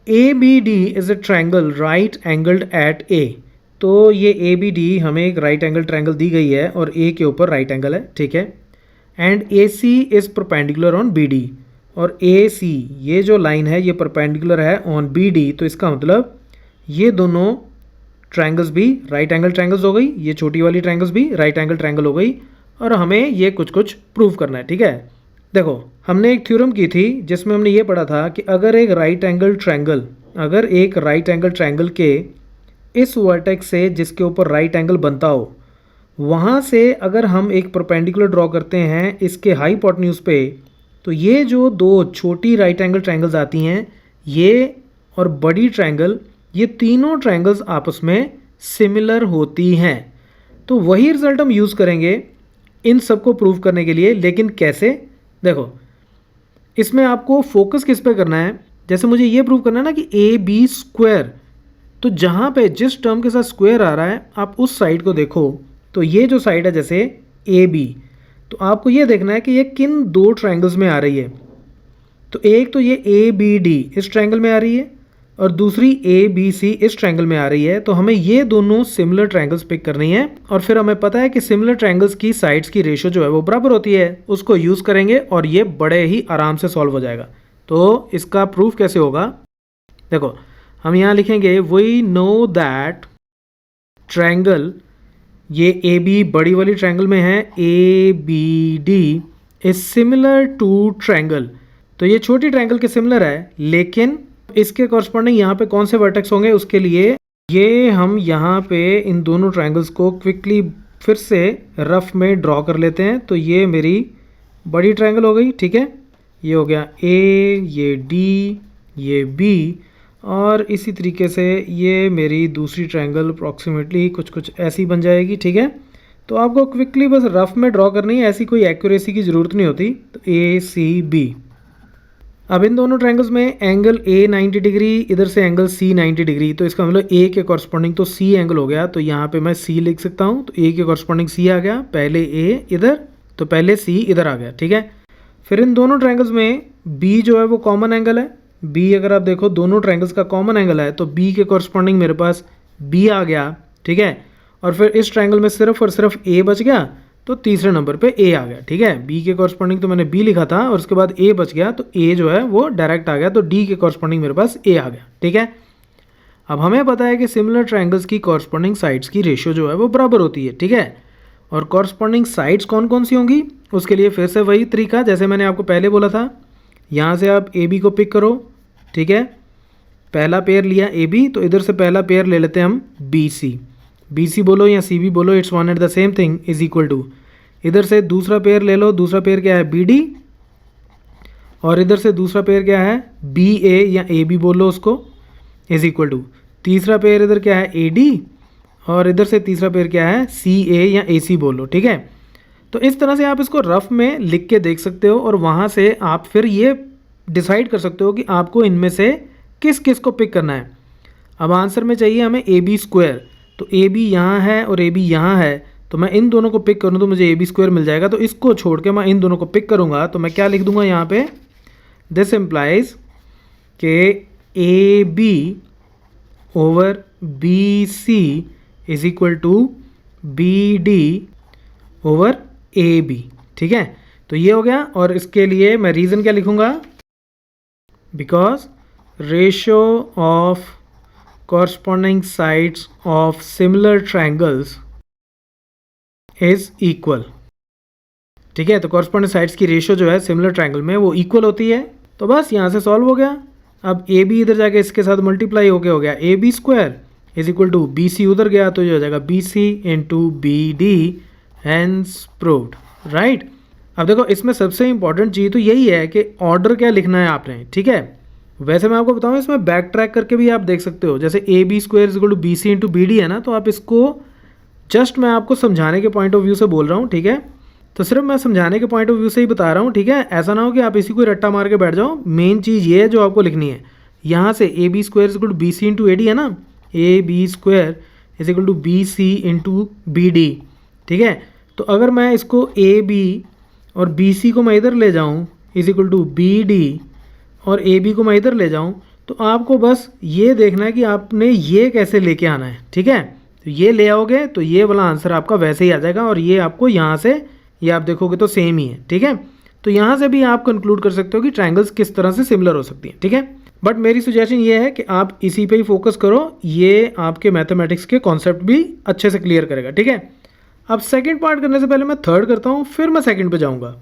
A B D is a triangle right angled at A. तो ये ए B D हमें एक राइट एंगल ट्रायंगल दी गई है और ए के ऊपर राइट एंगल है, ठीक है। And A C is perpendicular on B D, और ए सी ये जो लाइन है ये परपेंडिकुलर है ऑन बी डी। तो इसका मतलब ये दोनों ट्रायंगल्स भी राइट एंगल ट्रायंगल्स हो गई, ये छोटी वाली ट्रायंगल्स भी राइट एंगल ट्रायंगल हो गई, और हमें ये कुछ कुछ प्रूव करना है, ठीक है। देखो हमने एक थ्योरम की थी जिसमें हमने ये पढ़ा था कि अगर एक राइट एंगल ट्रायंगल के इस वर्टेक्स से जिसके ऊपर राइट एंगल बनता हो वहाँ से अगर हम एक परपेंडिकुलर ड्रॉ करते हैं इसके हाइपोटेन्यूज पे, तो ये जो दो छोटी राइट एंगल ट्रायंगल्स आती हैं ये और बड़ी ट्रायंगल, ये तीनों ट्रायंगल्स आपस में सिमिलर होती हैं। तो वही रिजल्ट हम यूज़ करेंगे इन सबको प्रूव करने के लिए। लेकिन कैसे? देखो इसमें आपको फोकस किस पे करना है। जैसे मुझे ये प्रूव करना है ना कि ए बी स्क्वायर, तो जहाँ पे जिस टर्म के साथ स्क्वायर आ रहा है आप उस साइड को देखो। तो ये जो साइड है जैसे ए बी, तो आपको ये देखना है कि ये किन दो ट्रायंगल्स में आ रही है। तो एक तो ये ए बी डी इस ट्रायंगल में आ रही है और दूसरी ए बी सी इस ट्रायंगल में आ रही है। तो हमें ये दोनों सिमिलर ट्रायंगल्स पिक करनी है और फिर हमें पता है कि सिमिलर ट्रायंगल्स की साइड्स की रेशियो जो है वो बराबर होती है, उसको यूज़ करेंगे और ये बड़े ही आराम से सॉल्व हो जाएगा। तो इसका प्रूफ कैसे होगा? देखो हम यहाँ लिखेंगे वी नो दैट ट्रायंगल, ये ए बी बड़ी वाली ट्रायंगल में है, A B D is similar to triangle. तो ये छोटी ट्रायंगल के सिमिलर है, लेकिन इसके कॉरस्पॉन्डिंग यहाँ पे कौन से वर्टेक्स होंगे उसके लिए ये हम यहाँ पे इन दोनों ट्रायंगल्स को क्विकली फिर से रफ में ड्रॉ कर लेते हैं। तो ये मेरी बड़ी ट्रायंगल हो गई, ठीक है। ये हो गया ए, ये डी, ये बी, और इसी तरीके से ये मेरी दूसरी ट्रायंगल अप्रॉक्सीमेटली कुछ कुछ ऐसी बन जाएगी, ठीक है। तो आपको क्विकली बस रफ में ड्रॉ करनी है, ऐसी कोई एक्यूरेसी की ज़रूरत नहीं होती। तो ए सी बी, अब इन दोनों ट्रायंगल्स में एंगल ए 90 डिग्री, इधर से एंगल सी 90 डिग्री, तो इसका मतलब ए के कॉरस्पॉन्डिंग तो सी एंगल हो गया। तो यहाँ पे मैं सी लिख सकता हूँ। तो ए के कॉरस्पॉन्डिंग सी आ गया, पहले ए इधर तो पहले सी इधर आ गया, ठीक है। फिर इन दोनों ट्रायंगल्स में बी जो है वो कॉमन एंगल है। बी अगर आप देखो दोनों ट्रायंगल्स का कॉमन एंगल है, तो बी के कॉरस्पॉन्डिंग मेरे पास बी आ गया, ठीक है। और फिर इस ट्रायंगल में सिर्फ और सिर्फ ए बच गया, तो तीसरे नंबर पे ए आ गया, ठीक है। बी के कॉरस्पॉन्डिंग तो मैंने बी लिखा था और उसके बाद ए बच गया, तो ए जो है वो डायरेक्ट आ गया, तो डी के कॉरस्पॉन्डिंग मेरे पास ए आ गया, ठीक है। अब हमें पता है कि सिमिलर ट्रायंगल्स की कॉरस्पॉन्डिंग साइड्स की रेशियो जो है वो बराबर होती है, ठीक है। और कॉरस्पॉन्डिंग साइड्स कौन कौन सी होंगी उसके लिए फिर से वही तरीका जैसे मैंने आपको पहले बोला था। यहाँ से आप ए बी को पिक करो, ठीक है। पहला पेयर लिया ए बी, तो इधर से पहला पेयर ले लेते हैं हम बी सी। बी सी बोलो या सी बी बोलो, it's one and the same thing, is equal to इधर से दूसरा पेयर ले लो, दूसरा पेयर क्या है बी डी, और इधर से दूसरा पेयर क्या है बी ए या ए बी बोलो उसको, इज इक्वल टू तीसरा पेयर इधर क्या है ए डी, और इधर से तीसरा पेयर क्या है सी ए या ए सी बोलो, ठीक है। तो इस तरह से आप इसको रफ में लिख के देख सकते हो और वहाँ से आप फिर ये डिसाइड कर सकते हो कि आपको इनमें से किस किस को पिक करना है। अब आंसर में चाहिए हमें ए बी स्क्वायर, तो ए बी यहाँ है और ए बी यहाँ है, तो मैं इन दोनों को पिक करूँ तो मुझे ए बी स्क्वायर मिल जाएगा। तो इसको छोड़ के मैं इन दोनों को पिक करूँगा, तो मैं क्या लिख दूँगा यहाँ पे, दिस इम्प्लाइज के A B over B C is equal to B D over A B, ठीक है। तो ये हो गया, और इसके लिए मैं रीज़न क्या लिखूँगा, because ratio of corresponding sides of similar triangles is equal, ठीक है। तो corresponding sides की रेशियो जो है सिमिलर ट्रायंगल में वो इक्वल होती है। तो बस यहाँ से सॉल्व हो गया। अब ए बी इधर जाके इसके साथ मल्टीप्लाई हो गया A B square is equal to B C उधर गया, तो ये हो जाएगा B C into B D, hence proved, right. अब देखो इसमें सबसे इंपॉर्टेंट चीज़ तो यही है कि ऑर्डर क्या लिखना है आपने, ठीक है। वैसे मैं आपको बताऊं इसमें बैक ट्रैक करके भी आप देख सकते हो, जैसे A B square is equal to B C into B D है ना, तो आप इसको जस्ट मैं आपको समझाने के पॉइंट ऑफ व्यू से बोल रहा हूँ, ठीक है। तो सिर्फ मैं समझाने के पॉइंट ऑफ व्यू से ही बता रहा हूँ, ठीक है। ऐसा ना हो कि आप इसी को रट्टा मार के बैठ जाओ। मेन चीज़ ये है जो आपको लिखनी है, यहाँ से A B square is equal to B C into A D है ना, A B square is equal to B C into B D, ठीक है। तो अगर मैं इसको ए बी और बी सी को मैं इधर ले जाऊँ is equal to B D और ए बी को मैं इधर ले जाऊँ, तो आपको बस ये देखना है कि आपने ये कैसे लेके आना है, ठीक है। तो ये ले आओगे तो ये वाला आंसर आपका वैसे ही आ जाएगा, और ये आपको यहाँ से ये आप देखोगे तो सेम ही है, ठीक है। तो यहाँ से भी आप कंक्लूड कर सकते हो कि ट्रायंगल्स किस तरह से सिमिलर हो सकती हैं, ठीक है। बट मेरी सजेशन ये है कि आप इसी पे ही फोकस करो, ये आपके मैथमेटिक्स के कॉन्सेप्ट भी अच्छे से क्लियर करेगा, ठीक है। अब सेकंड पार्ट करने से पहले मैं थर्ड करता हूँ, फिर मैं सेकंड पे जाऊँगा।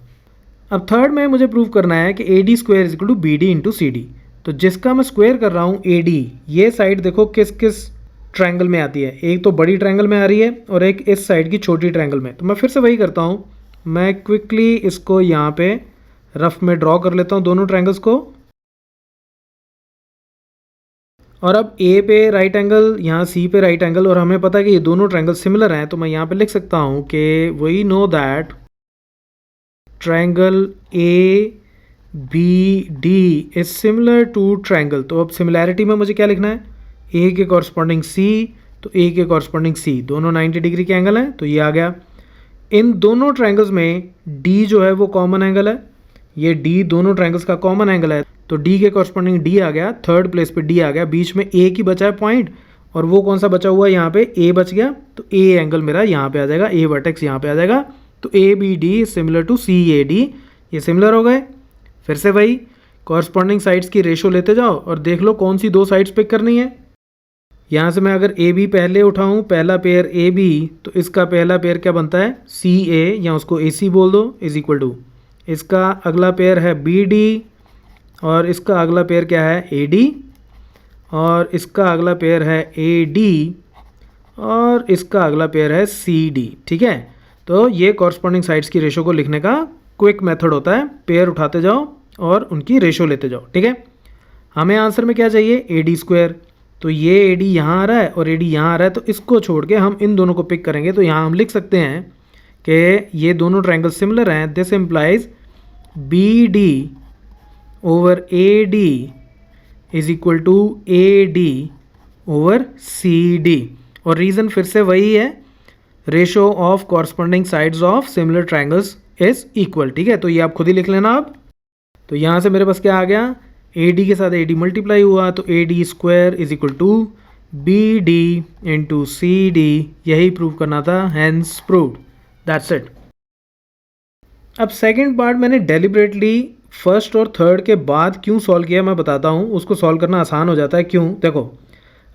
अब थर्ड में मुझे प्रूव करना है कि AD square is equal to BD into CD। तो जिसका मैं स्क्वायर कर रहा हूँ AD, ये साइड देखो किस किस ट्रायंगल में आती है, एक तो बड़ी ट्रायंगल में आ रही है और एक इस साइड की छोटी ट्रायंगल में। तो मैं फिर से वही करता हूँ, मैं क्विकली इसको यहाँ पे रफ में ड्रॉ कर लेता हूँ दोनों ट्रायंगल्स को। और अब A पे राइट एंगल, यहाँ C पे राइट एंगल, और हमें पता है कि ये दोनों ट्रायंगल सिमिलर हैं, तो मैं यहाँ पे लिख सकता हूँ कि we know that triangle ABD is similar to triangle. तो अब सिमिलैरिटी में मुझे क्या लिखना है, A के कॉरस्पॉन्डिंग C, तो A के कॉरस्पॉन्डिंग C, दोनों 90 डिग्री के एंगल हैं, तो ये आ गया। इन दोनों ट्रायंगल्स में D जो है वो कॉमन एंगल है, ये D दोनों ट्रायंगल्स का कॉमन एंगल है, तो D के कॉरस्पॉन्डिंग D आ गया, थर्ड प्लेस पे D आ गया, बीच में A की बचा है पॉइंट, और वो कौन सा बचा हुआ है यहाँ पे, A बच गया, तो A एंगल मेरा यहाँ पे आ जाएगा, A वर्टेक्स यहाँ पे आ जाएगा। तो ABD सिमिलर टू CAD, ये सिमिलर हो गए। फिर से वही कॉरस्पॉन्डिंग साइड्स की रेशो लेते जाओ और देख लो कौन सी दो साइड्स पिक करनी है। यहाँ से मैं अगर AB पहले उठाऊँ, पहला पेयर AB, तो इसका पहला पेयर क्या बनता है, CA, या उसको AC बोल दो, इज इक्वल टू इसका अगला पेयर है BD, और इसका अगला पेयर क्या है AD, और इसका अगला पेयर है AD, और इसका अगला पेयर है CD, ठीक है। तो ये कॉरस्पॉन्डिंग साइड्स की रेशो को लिखने का क्विक मेथड होता है, पेयर उठाते जाओ और उनकी रेशो लेते जाओ, ठीक है। हमें आंसर में क्या चाहिए, AD स्क्वायर, तो ये AD यहाँ आ रहा है और AD यहाँ आ रहा है, तो इसको छोड़ के हम इन दोनों को पिक करेंगे। तो यहाँ हम लिख सकते हैं कि ये दोनों ट्रायंगल सिमिलर हैं, this implies BD over AD is equal to AD over CD, और रीज़न फिर से वही है, ratio of corresponding sides of similar triangles is equal, ठीक है। तो ये आप खुद ही लिख लेना अब। तो यहाँ से मेरे पास क्या आ गया, AD के साथ AD मल्टीप्लाई हुआ, तो AD square is equal to BD into CD, यही प्रूव करना था, हैंस प्रूव्ड, दैट्स इट। अब सेकंड पार्ट मैंने डेलिबरेटली फर्स्ट और थर्ड के बाद क्यों सॉल्व किया मैं बताता हूँ, उसको सॉल्व करना आसान हो जाता है। क्यों, देखो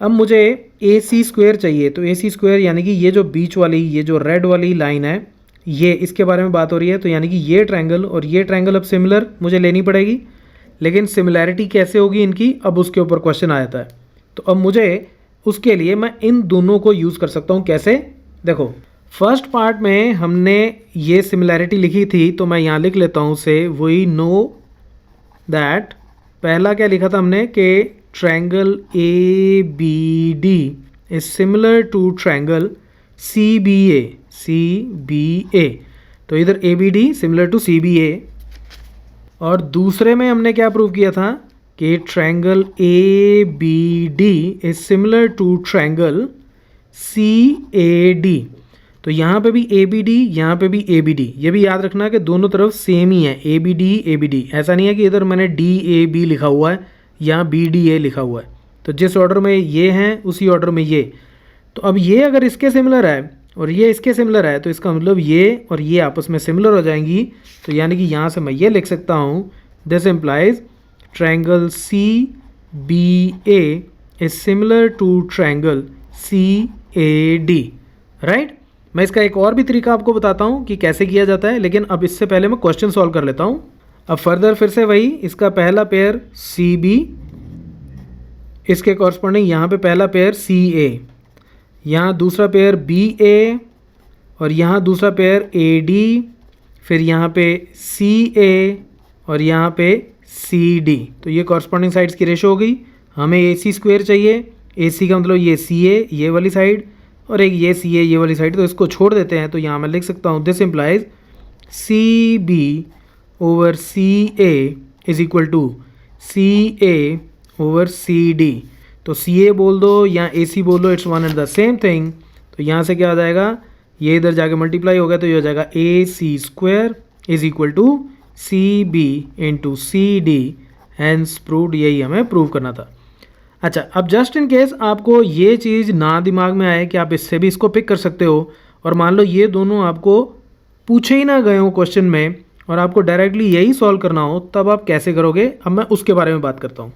अब मुझे AC स्क्वायर चाहिए, तो AC स्क्वायर यानी कि ये जो बीच वाली, ये जो रेड वाली लाइन है, ये इसके बारे में बात हो रही है, तो यानी कि ये ट्रायंगल और ये ट्रायंगल अब सिमिलर मुझे लेनी पड़ेगी, लेकिन सिमिलैरिटी कैसे होगी इनकी, अब उसके ऊपर क्वेश्चन आ जाता है। तो अब मुझे उसके लिए मैं इन दोनों को यूज़ कर सकता हूँ, कैसे, देखो फर्स्ट पार्ट में हमने ये सिमिलैरिटी लिखी थी, तो मैं यहाँ लिख लेता हूँ से वी नो दैट, पहला क्या लिखा था हमने कि triangle ABD is similar to triangle CBA, तो इधर ABD सिमिलर टू CBA, और दूसरे में हमने क्या प्रूव किया था कि triangle ABD is similar to triangle CAD। तो यहाँ पे भी ABD, यहाँ पे भी ABD, ये भी याद रखना कि दोनों तरफ सेम ही है, ABD, ऐसा नहीं है कि इधर मैंने DAB लिखा हुआ है, यहाँ BDA लिखा हुआ है। तो जिस ऑर्डर में ये हैं उसी ऑर्डर में ये। तो अब ये अगर इसके सिमिलर है और ये इसके सिमिलर है, तो इसका मतलब ये और ये आपस में सिमिलर हो जाएंगी। तो यानी कि यहाँ से मैं ये लिख सकता हूँ, this implies triangle CBA is similar to triangle CAD, right. मैं इसका एक और भी तरीका आपको बताता हूँ कि कैसे किया जाता है, लेकिन अब इससे पहले मैं क्वेश्चन सॉल्व कर लेता हूँ। अब फर्दर फिर से वही, इसका पहला पेयर CB, इसके कॉरस्पॉन्डिंग यहाँ पे पहला पेयर CA, यहाँ दूसरा पेयर BA, और यहाँ दूसरा पेयर AD, फिर यहाँ पे CA, और यहाँ पे CD। तो ये कॉरस्पॉन्डिंग साइड्स की रेशो हो गई। हमें AC स्क्वायर चाहिए, AC का मतलब ये CA ये वाली साइड, और एक ये CA ये वाली साइड, तो इसको छोड़ देते हैं। तो यहाँ मैं लिख सकता हूँ, this implies CB over CA is equal to CA over CD। तो CA बोल दो या AC बोल दो, it's one and the same thing. तो यहाँ से क्या आ जाएगा, ये इधर जाके मल्टीप्लाई हो गया, तो ये हो जाएगा AC square is equal to CB into CD, hence proved, यही हमें प्रूव करना था। अच्छा, अब जस्ट इन केस आपको ये चीज़ ना दिमाग में आए कि आप इससे भी इसको पिक कर सकते हो, और मान लो ये दोनों आपको पूछे ही ना गए हो क्वेश्चन में और आपको डायरेक्टली यही सॉल्व करना हो, तब आप कैसे करोगे? अब मैं उसके बारे में बात करता हूँ।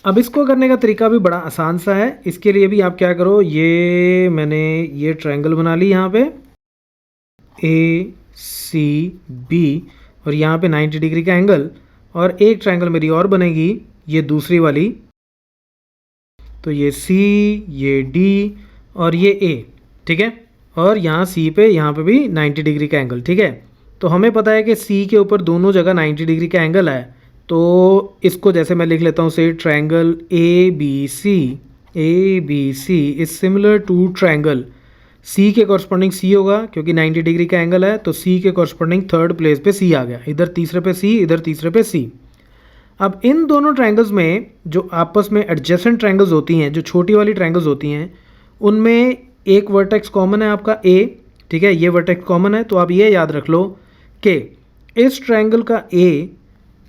अब इसको करने का तरीका भी बड़ा आसान सा है। इसके लिए भी आप क्या करो, मैंने ये ट्रायंगल बना ली यहाँ पे ए सी बी, और यहाँ पे 90 डिग्री का एंगल, और एक ट्रायंगल मेरी और बनेगी, ये दूसरी वाली, तो ये सी, ये डी और ये ए, ठीक है। और यहाँ सी पे, यहाँ पे भी 90 डिग्री का एंगल, ठीक है। तो हमें पता है कि सी के ऊपर दोनों जगह 90 डिग्री का एंगल है, तो इसको जैसे मैं लिख लेता हूँ, से triangle A B C is similar to triangle C के कॉरस्पॉन्डिंग सी होगा, क्योंकि 90 डिग्री का एंगल है, तो सी के कॉरस्पॉन्डिंग थर्ड प्लेस पे सी आ गया, इधर तीसरे पे सी, इधर तीसरे पे सी। अब इन दोनों ट्रायंगल्स में जो आपस में एडजेसेंट ट्रायंगल्स होती हैं, जो छोटी वाली ट्रायंगल्स होती हैं, उनमें एक वर्टेक्स कॉमन है आपका ए, ठीक है, ये वर्टेक्स कॉमन है। तो आप ये याद रख लो कि इस ट्रायंगल का ए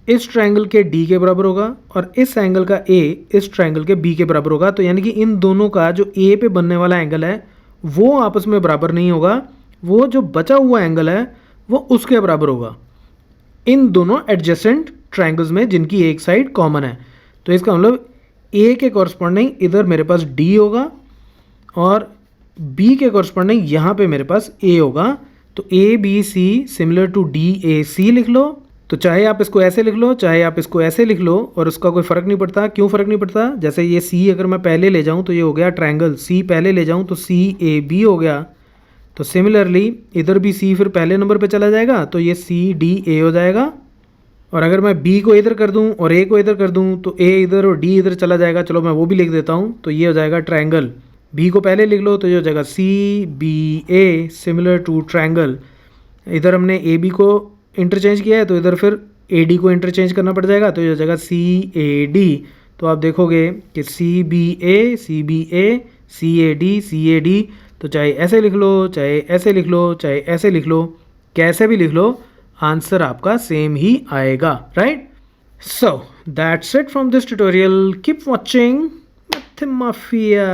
इस ट्रायंगल के डी के बराबर होगा, और इस एंगल का ए इस ट्रायंगल के बी के बराबर होगा। तो यानी कि इन दोनों का जो ए पे बनने वाला एंगल है वो आपस में बराबर नहीं होगा, वो जो बचा हुआ एंगल है वो उसके बराबर होगा इन दोनों एडजेसेंट ट्रायंगल्स में जिनकी एक साइड कॉमन है। तो इसका मतलब ए के कॉरस्पॉन्डिंग इधर मेरे पास डी होगा, और बी के कॉरस्पॉन्डिंग यहाँ पे मेरे पास ए होगा। तो A B C similar to D A C लिख लो। तो चाहे आप इसको ऐसे लिख लो, चाहे आप इसको ऐसे लिख लो, और उसका कोई फ़र्क नहीं पड़ता। क्यों फ़र्क नहीं पड़ता? जैसे ये सी अगर मैं पहले ले जाऊँ तो ये हो गया ट्रायंगल सी, पहले ले जाऊँ तो सी ए बी हो गया। तो सिमिलरली इधर भी सी फिर पहले नंबर पे चला जाएगा, तो ये सी डी ए हो जाएगा। और अगर मैं बी को इधर कर दूं और ए को इधर कर दूं तो ए इधर और डी इधर चला जाएगा। चलो मैं वो भी लिख देता हूं। तो ये हो जाएगा ट्रायंगल, बी को पहले लिख लो तो ये हो जाएगा C B A similar to triangle. इधर हमने ए बी को इंटरचेंज किया है तो इधर फिर ए डी को इंटरचेंज करना पड़ जाएगा, तो ये हो जाएगा सी ए डी। तो आप देखोगे कि सी B A C A D, तो चाहे ऐसे लिख लो, चाहे ऐसे लिख लो, चाहे ऐसे लिख लो, कैसे भी लिख लो, आंसर आपका सेम ही आएगा, right? So that's it from this tutorial. Keep watching मैथमाफिया।